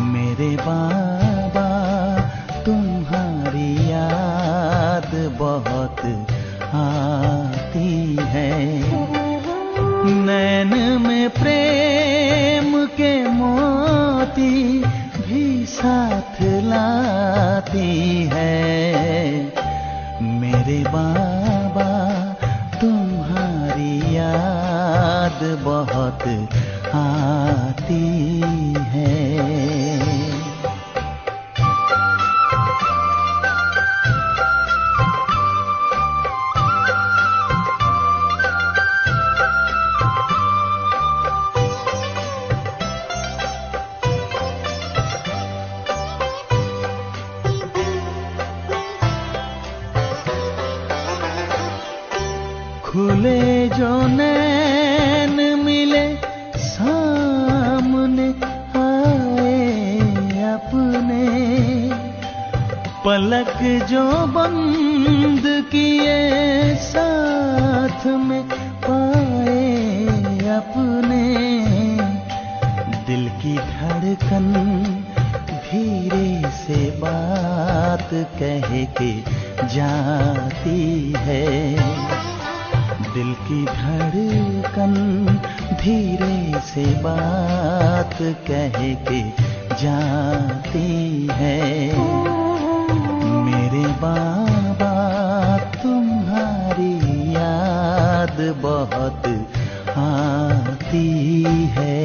मेरे बाबा तुम्हारी याद बहुत आती है। नैन में प्रेम के मोती भी साथ लाती है। मेरे बाबा तुम्हारी याद बहुत आती है। खुले जो नैन मिले सामने आए अपने, पलक जो बंद किए साथ में पाए अपने। दिल की धड़कन धीरे से बात कह के जाती है। दिल की धड़कन धीरे से बात कह के जाती है। मेरे बाबा तुम्हारी याद बहुत आती है।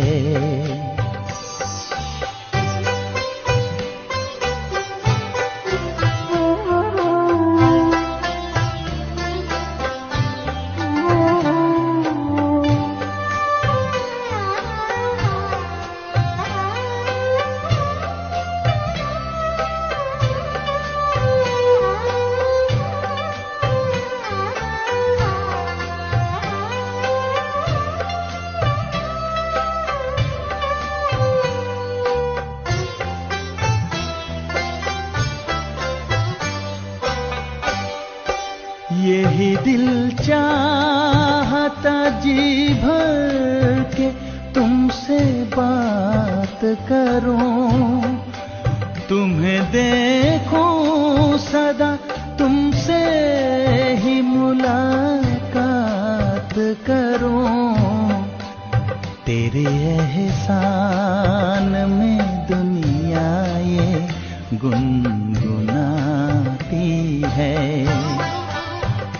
यही दिल चाहता जी भर के तुमसे बात करूं, तुम्हें देखूं सदा, तुमसे ही मुलाकात करूं। तेरे एहसान में दुनिया ये गुनगुनाती है।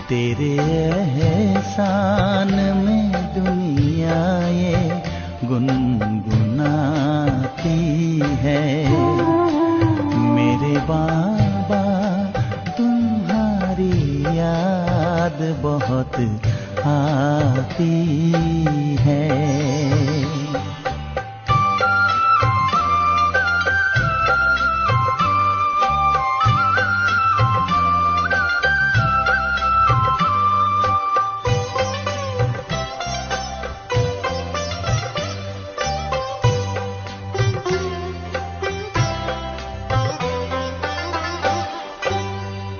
तेरे एहसान में दुनिया ये गुनगुनाती है। मेरे बाबा तुम्हारी याद बहुत आती है।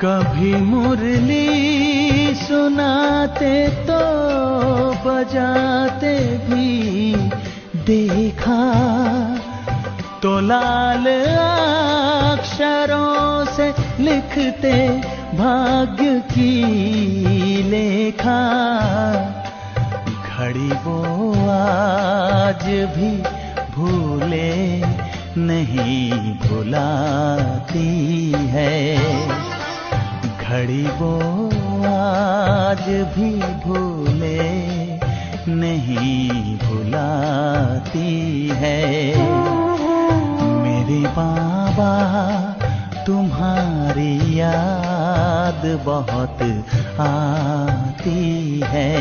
कभी मुरली सुनाते तो बजाते भी देखा, तो लाल अक्षरों से लिखते भाग्य की लेखा। घड़ी वो आज भी भूले नहीं भुलाती है। घड़ी वो आज भी भूले नहीं भुलाती है। मेरे बाबा तुम्हारी याद बहुत आती है।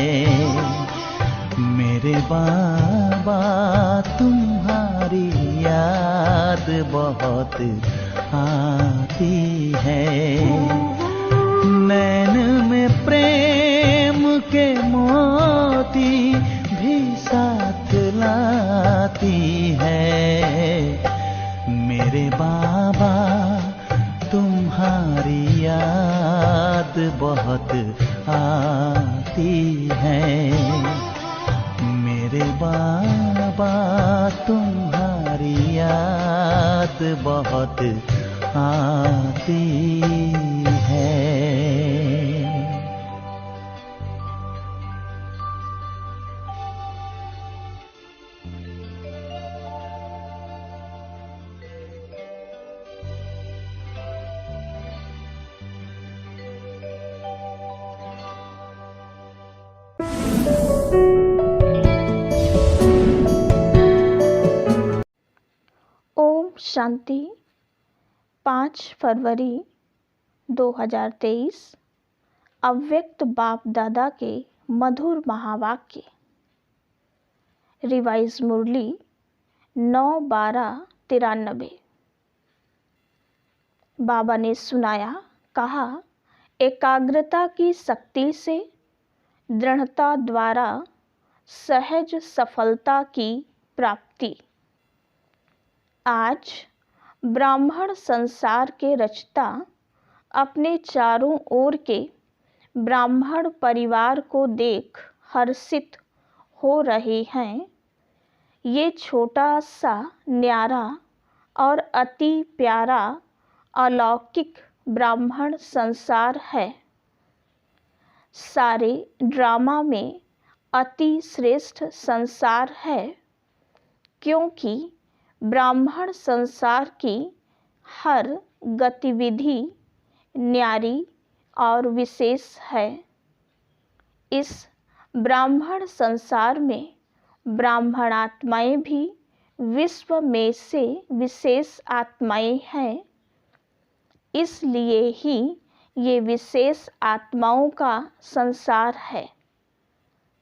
मेरे बाबा तुम्हारी याद बहुत आती है। नैन में प्रेम के मोती भी साथ लाती है। मेरे बाबा तुम्हारी याद बहुत आती है। मेरे बाबा तुम्हारी बहुत आती है। ओम शांति। 5 फरवरी 2023 अव्यक्त बाप दादा के मधुर महावाक्य। रिवाइज मुरली 9/12/93। बाबा ने सुनाया, कहा, एकाग्रता की शक्ति से दृढ़ता द्वारा सहज सफलता की प्राप्ति। आज ब्राह्मण संसार के रचता अपने चारों ओर के ब्राह्मण परिवार को देख हर्षित हो रहे हैं। ये छोटा सा न्यारा और अति प्यारा अलौकिक ब्राह्मण संसार है। सारे ड्रामा में अति श्रेष्ठ संसार है, क्योंकि ब्राह्मण संसार की हर गतिविधि न्यारी और विशेष है। इस ब्राह्मण संसार में ब्राह्मण आत्माएं भी विश्व में से विशेष आत्माएं हैं। इसलिए ही ये विशेष आत्माओं का संसार है।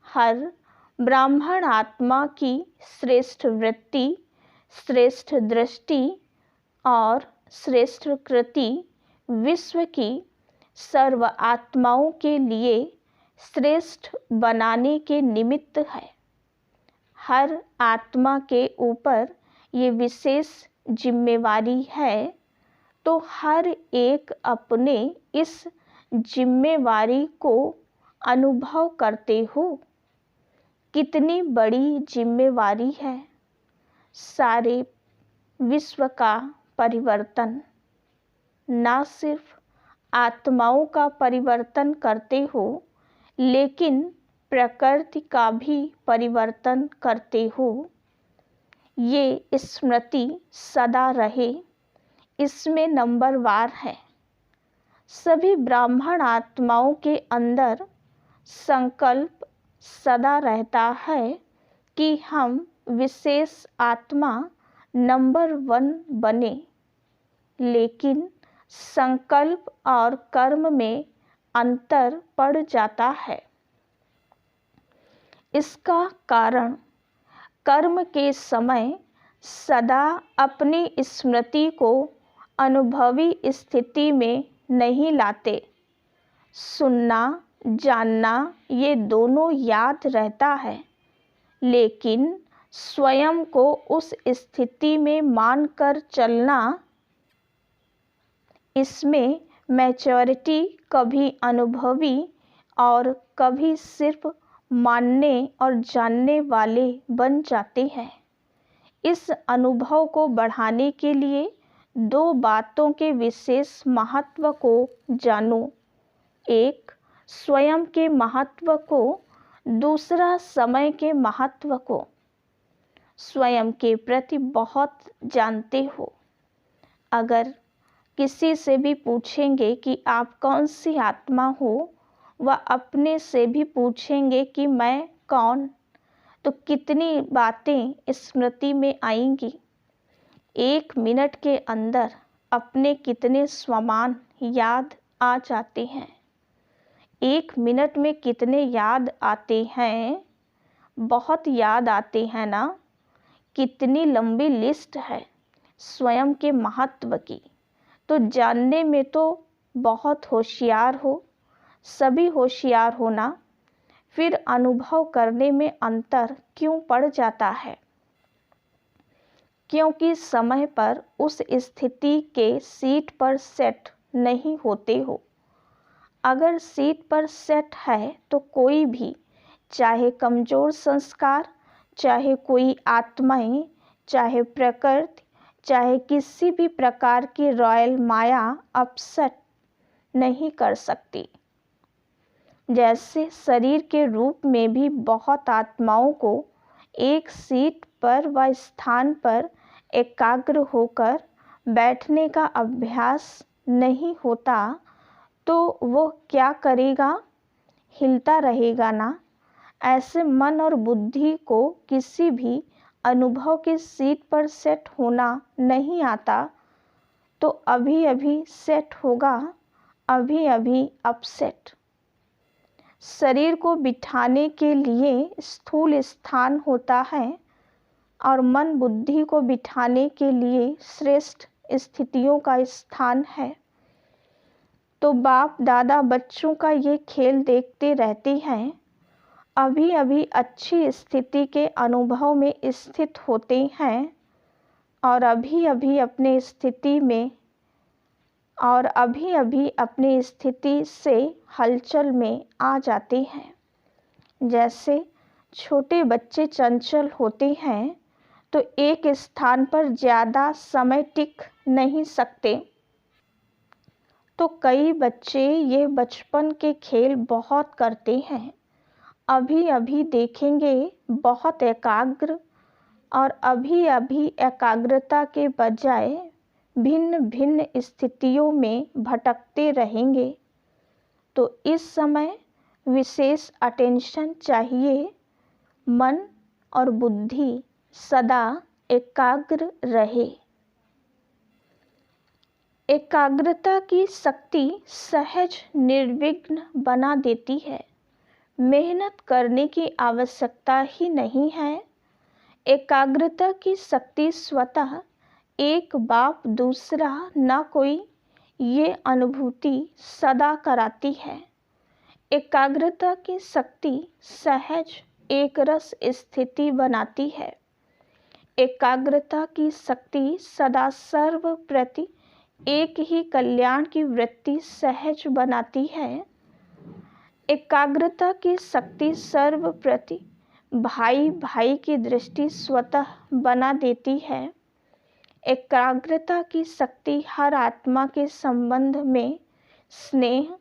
हर ब्राह्मण आत्मा की श्रेष्ठ वृत्ति, श्रेष्ठ दृष्टि और श्रेष्ठ कृति विश्व की सर्व आत्माओं के लिए श्रेष्ठ बनाने के निमित्त है। हर आत्मा के ऊपर ये विशेष जिम्मेवारी है, तो हर एक अपने इस जिम्मेवारी को अनुभव करते हो। कितनी बड़ी जिम्मेवारी है। सारे विश्व का परिवर्तन, ना सिर्फ आत्माओं का परिवर्तन करते हो, लेकिन प्रकृति का भी परिवर्तन करते हो। ये स्मृति सदा रहे, इसमें नंबरवार है। सभी ब्राह्मण आत्माओं के अंदर संकल्प सदा रहता है कि हम विशेष आत्मा नंबर 1 बने, लेकिन संकल्प और कर्म में अंतर पड़ जाता है। इसका कारण कर्म के समय सदा अपनी स्मृति को अनुभवी स्थिति में नहीं लाते। सुनना, जानना ये दोनों याद रहता है, लेकिन स्वयं को उस स्थिति में मानकर चलना, इसमें मैच्योरिटी कभी अनुभवी और कभी सिर्फ मानने और जानने वाले बन जाते हैं। इस अनुभव को बढ़ाने के लिए 2 बातों के विशेष महत्व को जानो। एक, स्वयं के महत्व को, दूसरा समय के महत्व को। स्वयं के प्रति बहुत जानते हो। अगर किसी से भी पूछेंगे कि आप कौन सी आत्मा हो, व अपने से भी पूछेंगे कि मैं कौन, तो कितनी बातें स्मृति में आएंगी। 1 मिनट के अंदर अपने कितने स्वमान याद आ जाते हैं। 1 मिनट में कितने याद आते हैं, बहुत याद आते हैं ना। कितनी लंबी लिस्ट है स्वयं के महत्व की। तो जानने में तो बहुत होशियार हो, सभी होशियार हो ना, फिर अनुभव करने में अंतर क्यों पड़ जाता है? क्योंकि समय पर उस स्थिति के सीट पर सेट नहीं होते हो। अगर सीट पर सेट है तो कोई भी, चाहे कमज़ोर संस्कार, चाहे कोई आत्माएं, चाहे प्रकृति, चाहे किसी भी प्रकार की रॉयल माया अपसेट नहीं कर सकती। जैसे शरीर के रूप में भी बहुत आत्माओं को एक सीट पर व स्थान पर एकाग्र होकर बैठने का अभ्यास नहीं होता तो वो क्या करेगा? हिलता रहेगा ना। ऐसे मन और बुद्धि को किसी भी अनुभव की सीट पर सेट होना नहीं आता तो अभी अभी सेट होगा, अभी अभी अपसेट। शरीर को बिठाने के लिए स्थूल स्थान होता है और मन बुद्धि को बिठाने के लिए श्रेष्ठ स्थितियों का स्थान है। तो बाप दादा बच्चों का ये खेल देखते रहते हैं। अभी अभी अच्छी स्थिति के अनुभव में स्थित होते हैं और अभी अभी अपने स्थिति से हलचल में आ जाते हैं। जैसे छोटे बच्चे चंचल होते हैं तो एक स्थान पर ज़्यादा समय टिक नहीं सकते। तो कई बच्चे ये बचपन के खेल बहुत करते हैं। अभी अभी देखेंगे बहुत एकाग्र और अभी अभी एकाग्रता के बजाय भिन्न भिन्न स्थितियों में भटकते रहेंगे। तो इस समय विशेष अटेंशन चाहिए। मन और बुद्धि सदा एकाग्र रहे। एकाग्रता की शक्ति सहज निर्विघ्न बना देती है। मेहनत करने की आवश्यकता ही नहीं है। एकाग्रता की शक्ति स्वतः एक बाप दूसरा न कोई, ये अनुभूति सदा कराती है। एकाग्रता की शक्ति सहज एक रस स्थिति बनाती है। एकाग्रता की शक्ति सदा सर्व प्रति एक ही कल्याण की वृत्ति सहज बनाती है। एकाग्रता की शक्ति सर्व प्रति भाई भाई की दृष्टि स्वतः बना देती है। एकाग्रता की शक्ति हर आत्मा के संबंध में स्नेह,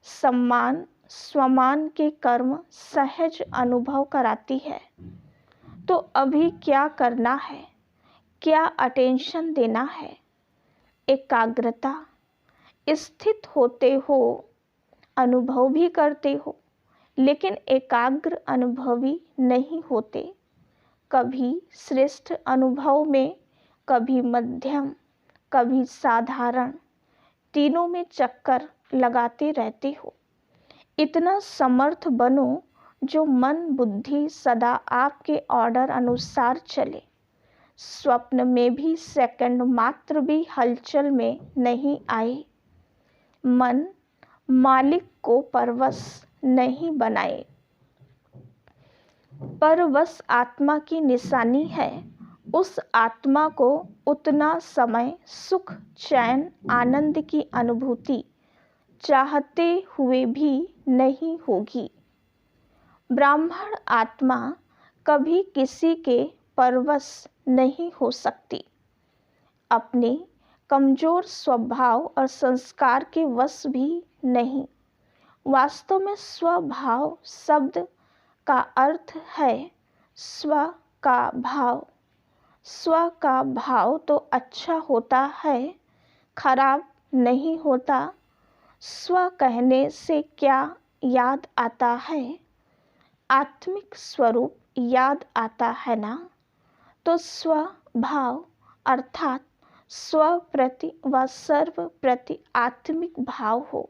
सम्मान, स्वमान के कर्म सहज अनुभव कराती है। तो अभी क्या करना है? क्या अटेंशन देना है? एकाग्रता। स्थित होते हो, अनुभव भी करते हो, लेकिन एकाग्र अनुभवी नहीं होते। कभी श्रेष्ठ अनुभव में, कभी मध्यम, कभी साधारण, तीनों में चक्कर लगाते रहते हो। इतना समर्थ बनो जो मन बुद्धि सदा आपके ऑर्डर अनुसार चले। स्वप्न में भी सेकंड मात्र भी हलचल में नहीं आए। मन मालिक को परवश नहीं बनाए। परवश आत्मा की निशानी है। उस आत्मा को उतना समय सुख, चैन, आनंद की अनुभूति चाहते हुए भी नहीं होगी। ब्राह्मण आत्मा कभी किसी के परवश नहीं हो सकती। अपने कमजोर स्वभाव और संस्कार के वश भी नहीं। वास्तव में स्वभाव शब्द का अर्थ है स्व का भाव। स्व का भाव तो अच्छा होता है, खराब नहीं होता। स्व कहने से क्या याद आता है? आत्मिक स्वरूप याद आता है ना। तो स्वभाव अर्थात स्व प्रति व सर्व प्रति आत्मिक भाव हो।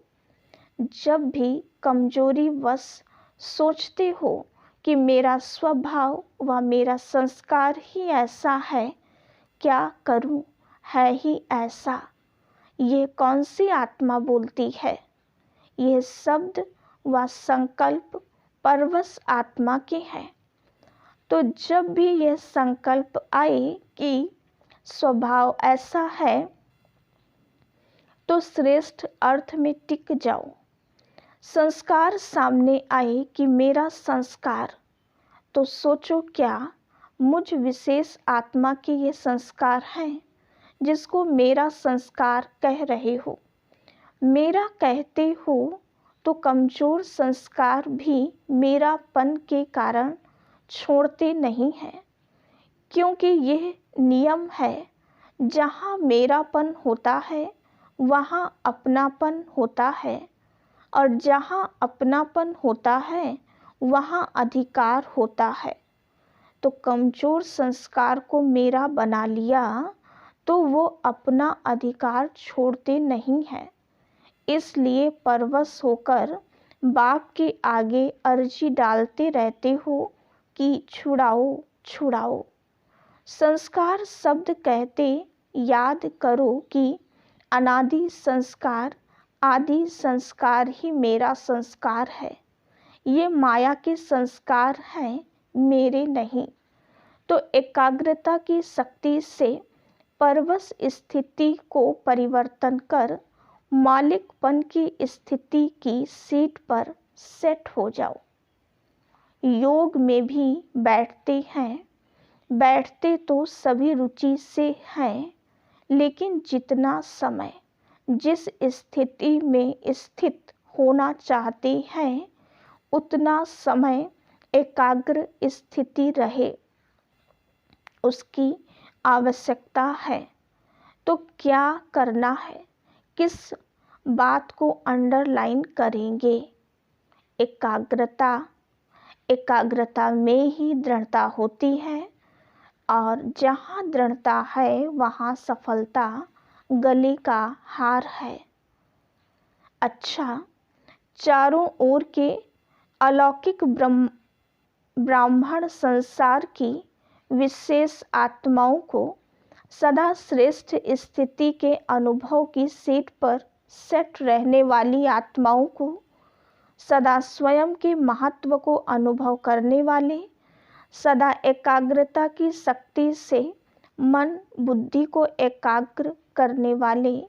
जब भी कमजोरी वश सोचते हो कि मेरा स्वभाव व मेरा संस्कार ही ऐसा है, क्या करूं, है ही ऐसा, ये कौन सी आत्मा बोलती है? यह शब्द व संकल्प परवश आत्मा के हैं। तो जब भी यह संकल्प आए कि स्वभाव ऐसा है, तो श्रेष्ठ अर्थ में टिक जाओ। संस्कार सामने आए कि मेरा संस्कार, तो सोचो क्या मुझ विशेष आत्मा के ये संस्कार हैं जिसको मेरा संस्कार कह रहे हो। मेरा कहते हो तो कमज़ोर संस्कार भी मेरापन के कारण छोड़ते नहीं हैं, क्योंकि यह नियम है, जहाँ मेरापन होता है वहाँ अपनापन होता है, और जहाँ अपनापन होता है वहाँ अधिकार होता है। तो कमज़ोर संस्कार को मेरा बना लिया तो वो अपना अधिकार छोड़ते नहीं हैं। इसलिए परवश होकर बाप के आगे अर्जी डालते रहते हो कि छुड़ाओ छुड़ाओ। संस्कार शब्द कहते याद करो कि अनादि संस्कार आदि संस्कार ही मेरा संस्कार है। ये माया के संस्कार हैं, मेरे नहीं। तो एकाग्रता की शक्ति से परवश स्थिति को परिवर्तन कर मालिकपन की स्थिति की सीट पर सेट हो जाओ। योग में भी बैठते हैं, बैठते तो सभी रुचि से हैं, लेकिन जितना समय जिस स्थिति में स्थित होना चाहते हैं उतना समय एकाग्र स्थिति रहे, उसकी आवश्यकता है। तो क्या करना है, किस बात को अंडरलाइन करेंगे? एकाग्रता। एकाग्रता में ही दृढ़ता होती है, और जहाँ दृढ़ता है वहाँ सफलता गले का हार है। अच्छा, चारों ओर के अलौकिक ब्राह्मण संसार की विशेष आत्माओं को सदा श्रेष्ठ स्थिति के अनुभव की सीट पर सेट रहने वाली आत्माओं को, सदा स्वयं के महत्व को अनुभव करने वाले, सदा एकाग्रता की शक्ति से मन बुद्धि को एकाग्र करने वाले,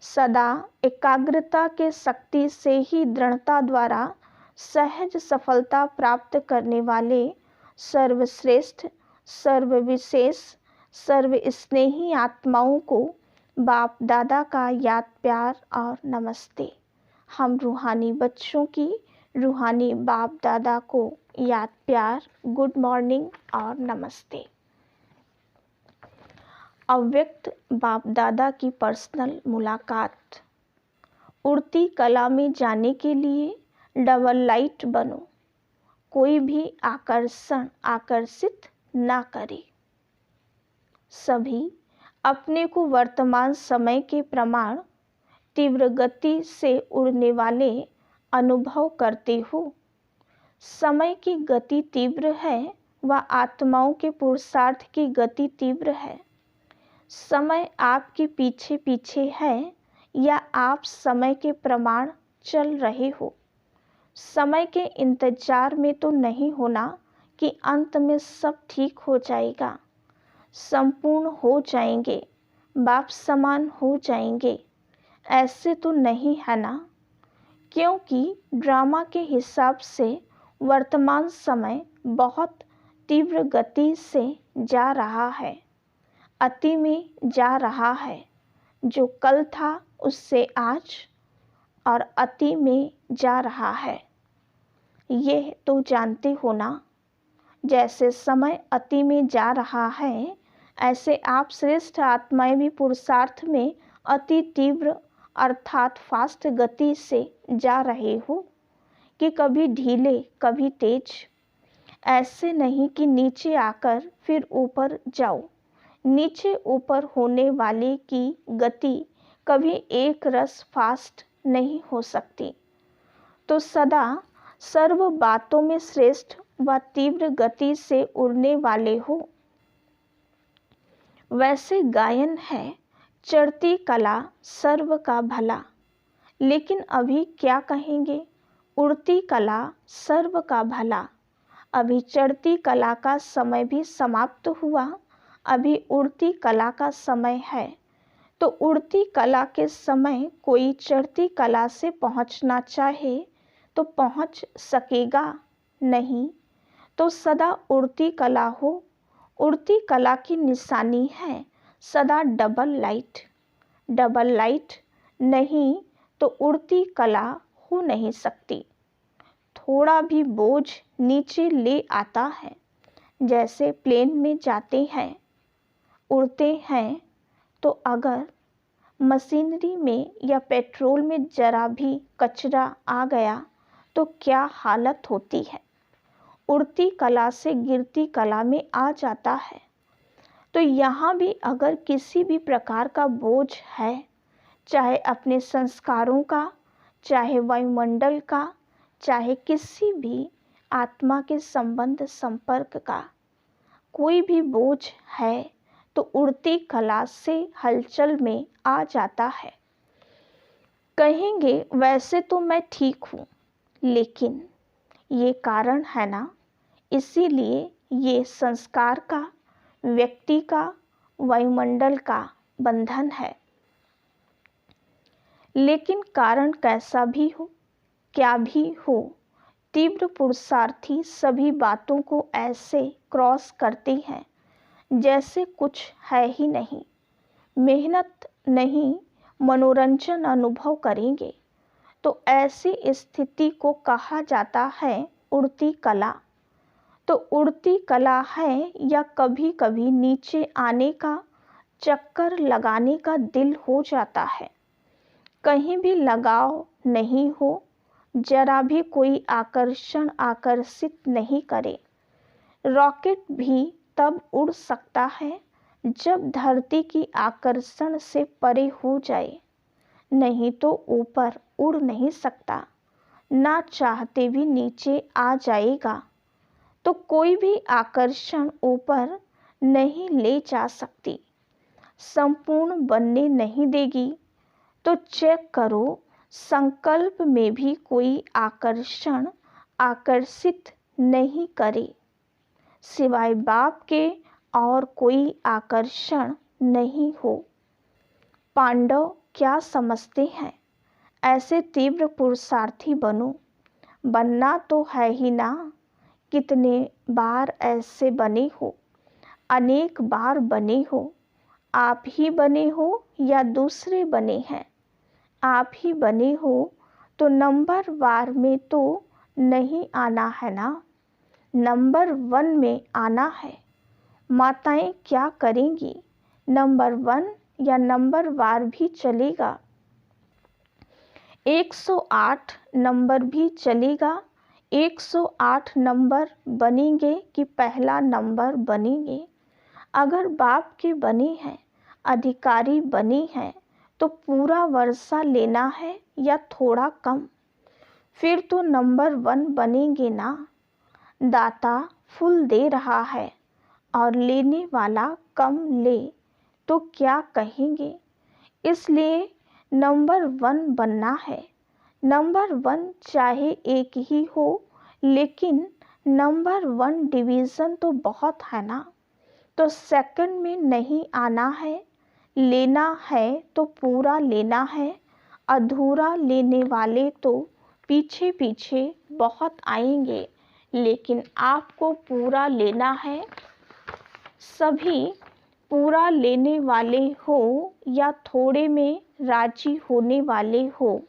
सदा एकाग्रता के शक्ति से ही दृढ़ता द्वारा सहज सफलता प्राप्त करने वाले सर्वश्रेष्ठ सर्वविशेष सर्वस्नेही आत्माओं को बाप दादा का याद प्यार और नमस्ते। हम रूहानी बच्चों की रूहानी बाप दादा को याद प्यार, गुड मॉर्निंग और नमस्ते। अव्यक्त बाप दादा की पर्सनल मुलाकात। उड़ती कला में जाने के लिए डबल लाइट बनो, कोई भी आकर्षण आकर्षित ना करे। सभी अपने को वर्तमान समय के प्रमाण तीव्र गति से उड़ने वाले अनुभव करते हो। समय की गति तीव्र है व आत्माओं के पुरुषार्थ की गति तीव्र है। समय आपके पीछे पीछे है या आप समय के प्रमाण चल रहे हो। समय के इंतजार में तो नहीं होना कि अंत में सब ठीक हो जाएगा, संपूर्ण हो जाएंगे, बाप समान हो जाएंगे, ऐसे तो नहीं है ना। क्योंकि ड्रामा के हिसाब से वर्तमान समय बहुत तीव्र गति से जा रहा है, अति में जा रहा है। जो कल था उससे आज और अति में जा रहा है, ये तो जानते हो ना। जैसे समय अति में जा रहा है, ऐसे आप श्रेष्ठ आत्माएं भी पुरुषार्थ में अति तीव्र अर्थात फास्ट गति से जा रहे हो, कि कभी ढीले कभी तेज। ऐसे नहीं कि नीचे आकर फिर ऊपर जाओ। नीचे ऊपर होने वाले की गति कभी एक रस फास्ट नहीं हो सकती। तो सदा सर्व बातों में श्रेष्ठ व तीव्र गति से उड़ने वाले हो। वैसे गायन है, चढ़ती कला सर्व का भला, लेकिन अभी क्या कहेंगे, उड़ती कला सर्व का भला। अभी चढ़ती कला का समय भी समाप्त हुआ, अभी उड़ती कला का समय है। तो उड़ती कला के समय कोई चढ़ती कला से पहुंचना चाहे तो पहुंच सकेगा नहीं। तो सदा उड़ती कला हो। उड़ती कला की निशानी है सदा डबल लाइट नहीं तो उड़ती कला हो नहीं सकती। थोड़ा भी बोझ नीचे ले आता है, जैसे प्लेन में जाते हैं, उड़ते हैं, तो अगर मशीनरी में या पेट्रोल में जरा भी कचरा आ गया तो क्या हालत होती है। उड़ती कला से गिरती कला में आ जाता है। तो यहाँ भी अगर किसी भी प्रकार का बोझ है, चाहे अपने संस्कारों का, चाहे वायुमंडल का, चाहे किसी भी आत्मा के संबंध संपर्क का, कोई भी बोझ है तो उड़ती कला से हलचल में आ जाता है। कहेंगे वैसे तो मैं ठीक हूँ, लेकिन ये कारण है ना, इसीलिए ये संस्कार का, व्यक्ति का, वायुमंडल का बंधन है। लेकिन कारण कैसा भी हो, क्या भी हो, तीव्र पुरुषार्थी सभी बातों को ऐसे क्रॉस करते हैं जैसे कुछ है ही नहीं। मेहनत नहीं, मनोरंजन अनुभव करेंगे तो ऐसी स्थिति को कहा जाता है उड़ती कला। तो उड़ती कला है या कभी कभी नीचे आने का, चक्कर लगाने का दिल हो जाता है। कहीं भी लगाव नहीं हो, जरा भी कोई आकर्षण आकर्षित नहीं करे। रॉकेट भी तब उड़ सकता है जब धरती की आकर्षण से परे हो जाए, नहीं तो ऊपर उड़ नहीं सकता, ना चाहते भी नीचे आ जाएगा। तो कोई भी आकर्षण ऊपर नहीं ले जा सकती, संपूर्ण बनने नहीं देगी। तो चेक करो, संकल्प में भी कोई आकर्षण आकर्षित नहीं करे, सिवाय बाप के और कोई आकर्षण नहीं हो। पांडव क्या समझते हैं, ऐसे तीव्र पुरुषार्थी बनो। बनना तो है ही ना, कितने बार ऐसे बने हो, अनेक बार बने हो। आप ही बने हो या दूसरे बने हैं, आप ही बने हो तो नंबर वार में तो नहीं आना है ना, नंबर 1 में आना है। माताएं क्या करेंगी, नंबर 1 या नंबर वार भी चलेगा, 108 नंबर भी चलेगा। 108 नंबर बनेंगे कि पहला नंबर बनेंगे। अगर बाप के बने हैं, अधिकारी बने हैं, तो पूरा वर्षा लेना है या थोड़ा कम, फिर तो नंबर 1 बनेंगे ना। दाता फुल दे रहा है और लेने वाला कम ले तो क्या कहेंगे। इसलिए नंबर 1 बनना है। नंबर 1 चाहे एक ही हो, लेकिन नंबर 1 डिवीज़न तो बहुत है ना। तो सेकंड में नहीं आना है, लेना है तो पूरा लेना है। अधूरा लेने वाले तो पीछे पीछे बहुत आएंगे, लेकिन आपको पूरा लेना है। सभी पूरा लेने वाले हो या थोड़े में राजी होने वाले हो।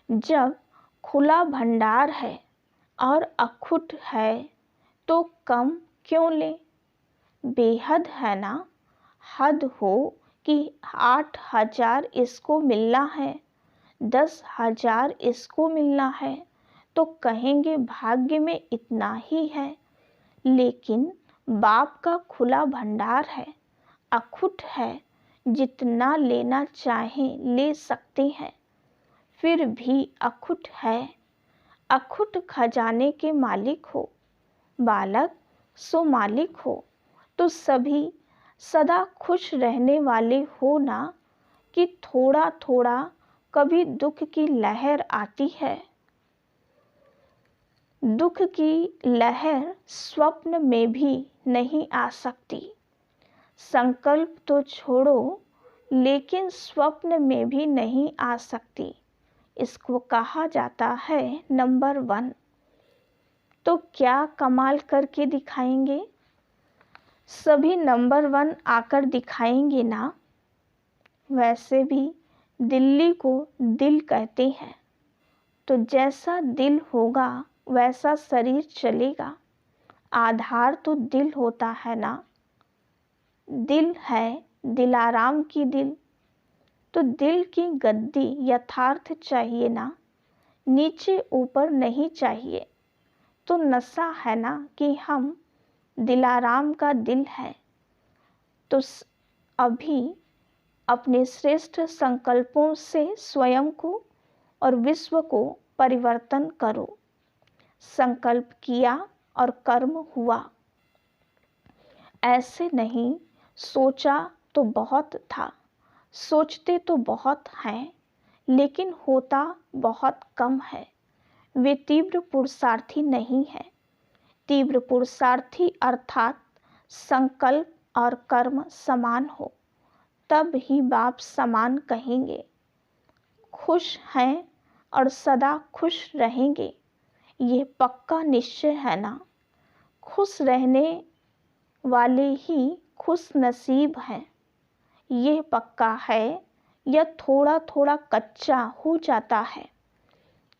जब खुला भंडार है और अखुट है तो कम क्यों ले, बेहद है ना। हद हो कि 8,000 इसको मिलना है, 10,000 इसको मिलना है, तो कहेंगे भाग्य में इतना ही है। लेकिन बाप का खुला भंडार है, अखुट है, जितना लेना चाहें ले सकते हैं। फिर भी अखुट है, अखुट खजाने के मालिक हो, बालक सो मालिक हो। तो सभी सदा खुश रहने वाले हो ना, कि थोड़ा थोड़ा कभी दुख की लहर आती है। दुख की लहर स्वप्न में भी नहीं आ सकती। संकल्प तो छोड़ो, लेकिन स्वप्न में भी नहीं आ सकती। इसको कहा जाता है नंबर 1। तो क्या कमाल करके दिखाएंगे। सभी नंबर 1 आकर दिखाएंगे ना। वैसे भी दिल्ली को दिल कहते हैं, तो जैसा दिल होगा वैसा शरीर चलेगा। आधार तो दिल होता है ना। दिल है दिलाराम की दिल, तो दिल की गद्दी यथार्थ चाहिए ना, नीचे ऊपर नहीं चाहिए। तो नशा है ना कि हम दिलाराम का दिल है। तो अभी अपने श्रेष्ठ संकल्पों से स्वयं को और विश्व को परिवर्तन करो। संकल्प किया और कर्म हुआ। ऐसे नहीं सोचा तो बहुत था, सोचते तो बहुत हैं, लेकिन होता बहुत कम है। वे तीव्र पुरुषार्थी नहीं है। तीव्र पुरुषार्थी अर्थात संकल्प और कर्म समान हो, तब ही बाप समान कहेंगे। खुश हैं और सदा खुश रहेंगे, ये पक्का निश्चय है ना। खुश रहने वाले ही खुश नसीब हैं, ये पक्का है। यह थोड़ा थोड़ा कच्चा हो जाता है।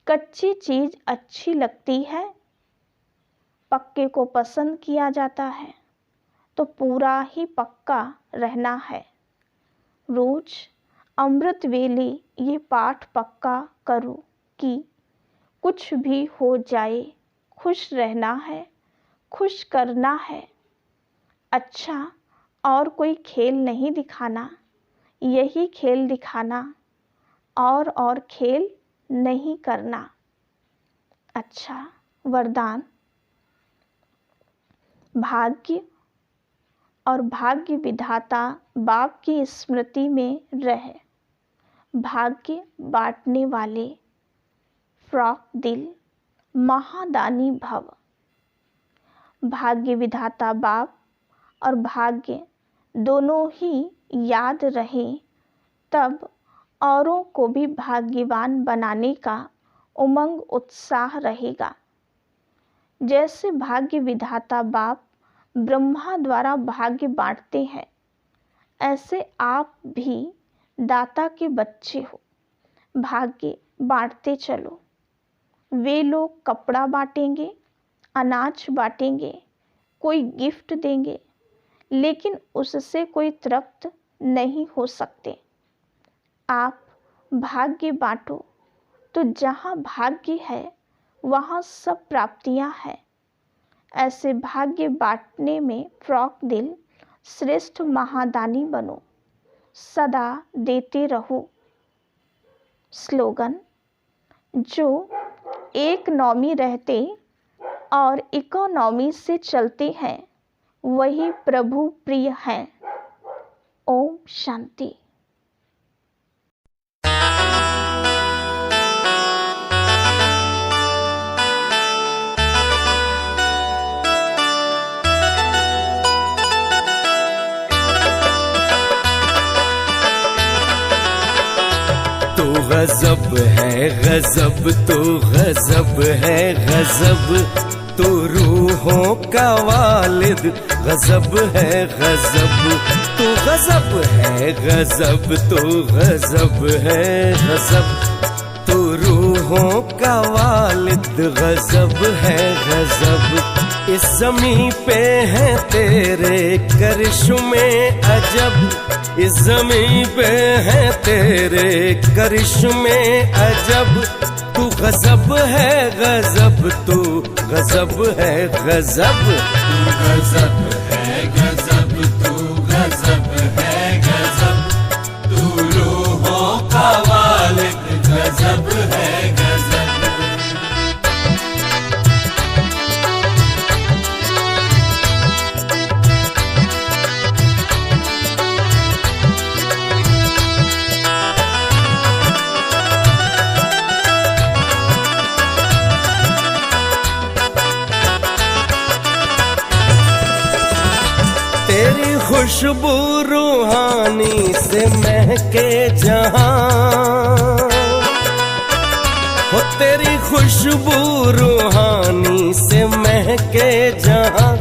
कच्ची चीज़ अच्छी लगती है, पक्के को पसंद किया जाता है, तो पूरा ही पक्का रहना है। रोज अमृत वेले ये पाठ पक्का करो कि कुछ भी हो जाए खुश रहना है, खुश करना है। अच्छा, और कोई खेल नहीं दिखाना, यही खेल दिखाना, और खेल नहीं करना। अच्छा, वरदान। भाग्य और भाग्य विधाता बाप की स्मृति में रहे। भाग्य बांटने वाले फ्रॉक दिल महादानी भव। भाग्य विधाता बाप और भाग्य दोनों ही याद रहे, तब औरों को भी भाग्यवान बनाने का उमंग उत्साह रहेगा। जैसे भाग्य विधाता बाप ब्रह्मा द्वारा भाग्य बांटते हैं, ऐसे आप भी दाता के बच्चे हो, भाग्य बांटते चलो। वे लोग कपड़ा बांटेंगे, अनाज बांटेंगे, कोई गिफ्ट देंगे, लेकिन उससे कोई तृप्त नहीं हो सकते। आप भाग्य बांटो, तो जहाँ भाग्य है वहाँ सब प्राप्तियाँ हैं। ऐसे भाग्य बांटने में फ्रॉक दिल श्रेष्ठ महादानी बनो, सदा देते रहो। स्लोगन। जो इकोनॉमी रहते और इकोनॉमी से चलते हैं, वही प्रभु प्रिय हैं। ओम शांति। तो गजब है गजब, तो गजब है गजब, तो रूहों का वालिद गजब है गजब। तो गजब है गजब, तो गजब है गजब, तो रूहों का वालिद गजब है गजब। इस ज़मीं पे हैं तेरे करिश्मे अजब, इस ज़मीं पे हैं तेरे करिश्मे अजब। तू गजब है गजब, तू गजब है गजब, तू गजब है गजब, तू गजब है गजब, तू रूहों का वालिद गजब है गजब। तेरी खुशबू रूहानी से महके जहां, हो तेरी खुशबू रूहानी से महके जहां,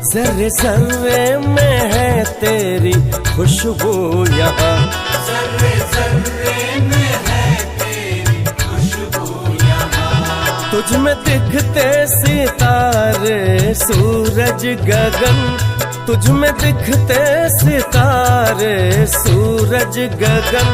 जर्रे जर्रे में है तेरी खुशबू यहाँ, जर्रे जर्रे में है तेरी खुशबू यहाँ। तुझ में दिखते सितारे सूरज गगन, तुझ में दिखते सितारे सूरज गगन।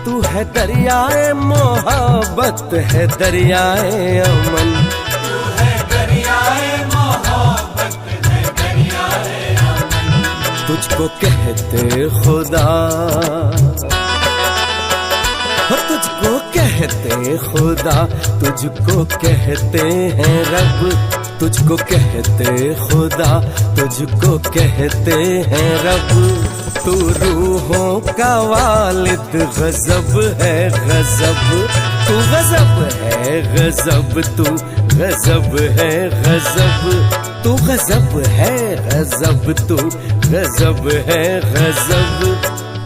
तू है दरियाए मोहब्बत है दरियाए अमन, तू है दरियाए मोहब्बत है दरियाए अमन। तुझको कहते खुदा, तुझको कहते खुदा, तुझको कहते हैं रब, तुझको कहते खुदा, तुझको कहते हैं रब। तू रूहों का वालिद गजब है गजब, तू गजब है गजब, तू गजब है गजब, तू गजब है गजब, तू गजब है गजब।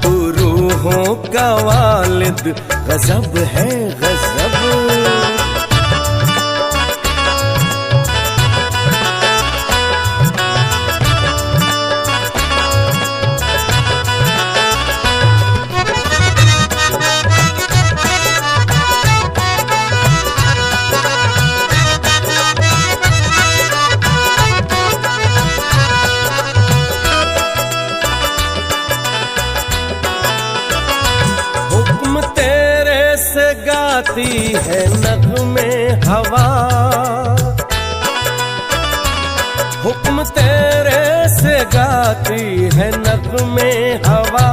तू रूहों का वालिद गजब है गजब। गाती है नगमे हवा, हुक्म तेरे से गाती है नगमे हवा।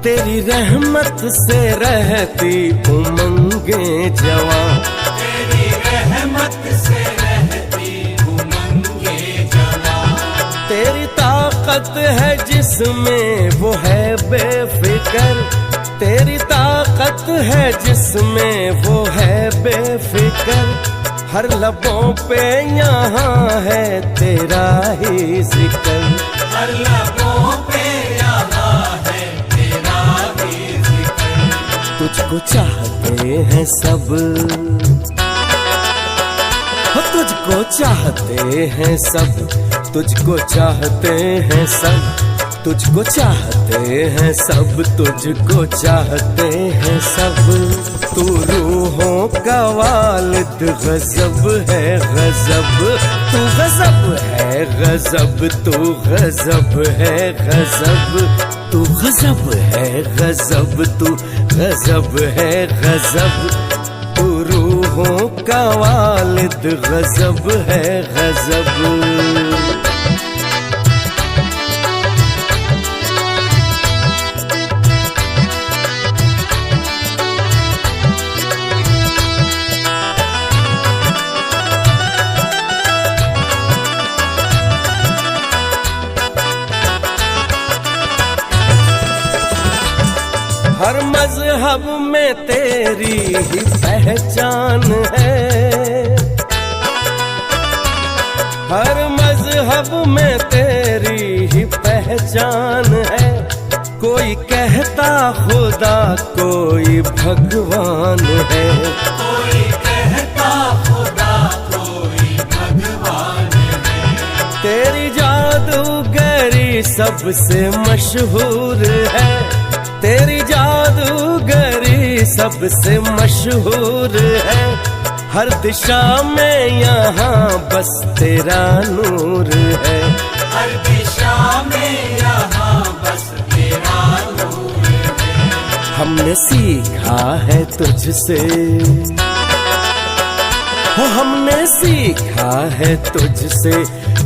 तेरी रहमत से रहती उमंगे जवां, तेरी रहमत से रहती उमंगे जवां। तेरी ताकत है जिसमें वो है बेफिक्र, तेरी ताकत है जिसमें वो है बेफिक्र। हर लबों पे यहाँ है तेरा ही जिक्र, हर लबों पे यहाँ है तेरा ही जिक्र। तुझको चाहते हैं सब, तुझको चाहते हैं सब, तुझको चाहते हैं सब, तुझको चाहते हैं सब, तुझको चाहते हैं सब। तू रूहों का वालिद गजब है गजब, तू गजब है गजब, तू गजब है गजब, तू गजब है गजब, तू गजब है गजब। तू रूहों का वालिद गजब है गजब। हर मजहब में तेरी ही पहचान है, हर मजहब में तेरी ही पहचान है। कोई कहता खुदा कोई भगवान है, कोई कहता खुदा कोई भगवान है। तेरी जादूगरी सबसे मशहूर है, तेरी जादूगरी सबसे मशहूर है। हर दिशा में यहाँ बस तेरा नूर है, हर दिशा में यहाँ बस तेरा नूर है। हमने सीखा है तुझसे, हमने सीखा है तुझसे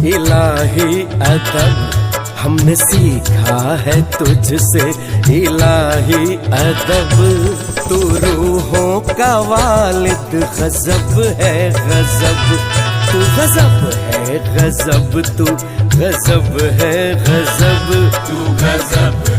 इलाही अदब, हमने सीखा है तुझसे इलाही अदब। तू रूहों का वालिद गजब है गजब, तू गजब है गजब, तू गजब है गजब, तू गजब